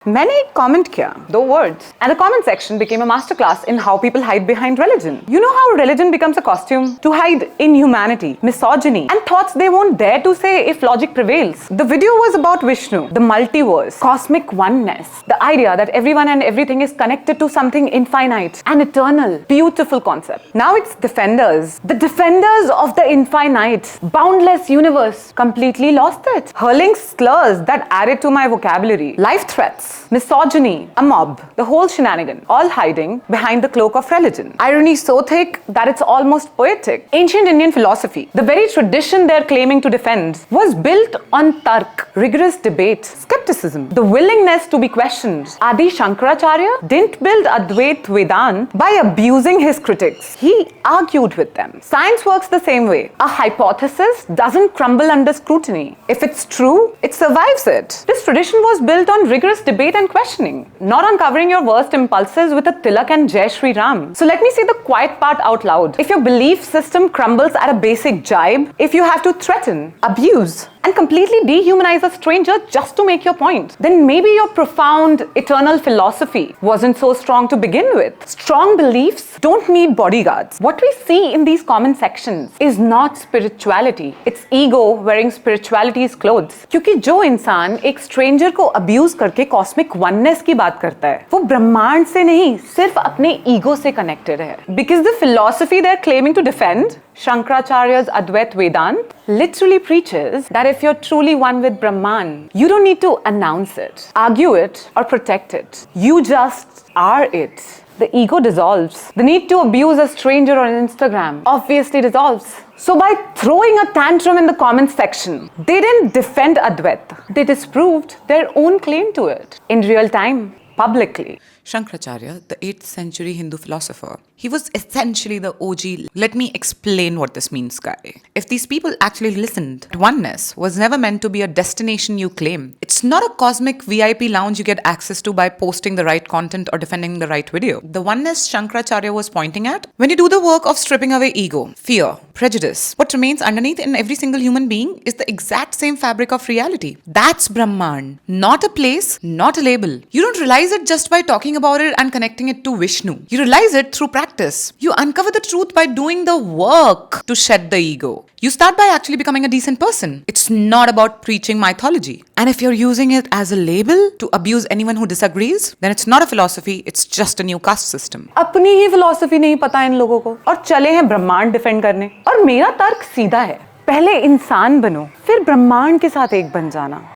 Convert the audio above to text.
मैंने एक कमेंट किया, 2 words, and the comment section became a masterclass in how people hide behind religion. You know how religion becomes a costume to hide inhumanity, misogyny, and thoughts they won't dare to say if logic prevails. The video was about Vishnu, the multiverse, cosmic oneness, the idea that everyone and everything is connected to something infinite and eternal. Beautiful concept. Now it's defenders, the defenders of the infinite, boundless universe, completely lost it, hurling slurs that added to my vocabulary, life threats, misogyny, a mob, the whole shenanigan, all hiding behind the cloak of religion. Irony so thick that it's almost poetic. Ancient Indian philosophy, the very tradition they're claiming to defend, was built on tark, rigorous debate, skepticism, the willingness to be questioned. Adi Shankaracharya didn't build Advait Vedant by abusing his critics. He argued with them. Science works the same way. A hypothesis doesn't crumble under scrutiny. If it's true, it survives it. This tradition was built on rigorous debate and questioning, not uncovering your worst impulses with a tilak and Jai Shri Ram. So let me say the quiet part out loud. If your belief system crumbles at a basic jibe, if you have to threaten, abuse, and completely dehumanize a stranger just to make your point, then maybe your profound eternal philosophy wasn't so strong to begin with. Strong beliefs don't need bodyguards. What we see in these comment sections is not spirituality. It's ego wearing spirituality's clothes. क्योंकि जो इंसान एक stranger को abuse करके cosmic oneness की बात करता है, वो ब्रह्मांड से नहीं, सिर्फ अपने ego से connected है. Because the philosophy they're claiming to defend, Shankaracharya's Advait Vedant, literally preaches that if you're truly one with Brahman, you don't need to announce it, argue it, or protect it. You just are it. The ego dissolves. The need to abuse a stranger on Instagram obviously dissolves. So by throwing a tantrum in the comments section, they didn't defend Advait. They disproved their own claim to it in real time, publicly. Shankaracharya, the 8th century Hindu philosopher, he was essentially the OG. Let me explain what this means, guy. If these people actually listened, oneness was never meant to be a destination you claim. It's not a cosmic VIP lounge you get access to by posting the right content or defending the right video. The oneness Shankaracharya was pointing at, when you do the work of stripping away ego, fear, prejudice, what remains underneath in every single human being is the exact same fabric of reality. That's Brahman, not a place, not a label. You don't realize it just by talking about it and connecting it to Vishnu. You realize it through practice. You uncover the truth by doing the work to shed the ego. You start by actually becoming a decent person. It's not about preaching mythology. And if you're using it as a label to abuse anyone who disagrees, then it's not a philosophy, it's just a new caste system. अपनी ही philosophy नहीं पता इन लोगों को और चले हैं ब्रह्मांड defend करने। और मेरा तर्क सीधा है, पहले इंसान बनो, फिर ब्रह्मांड के साथ एक बन जाना।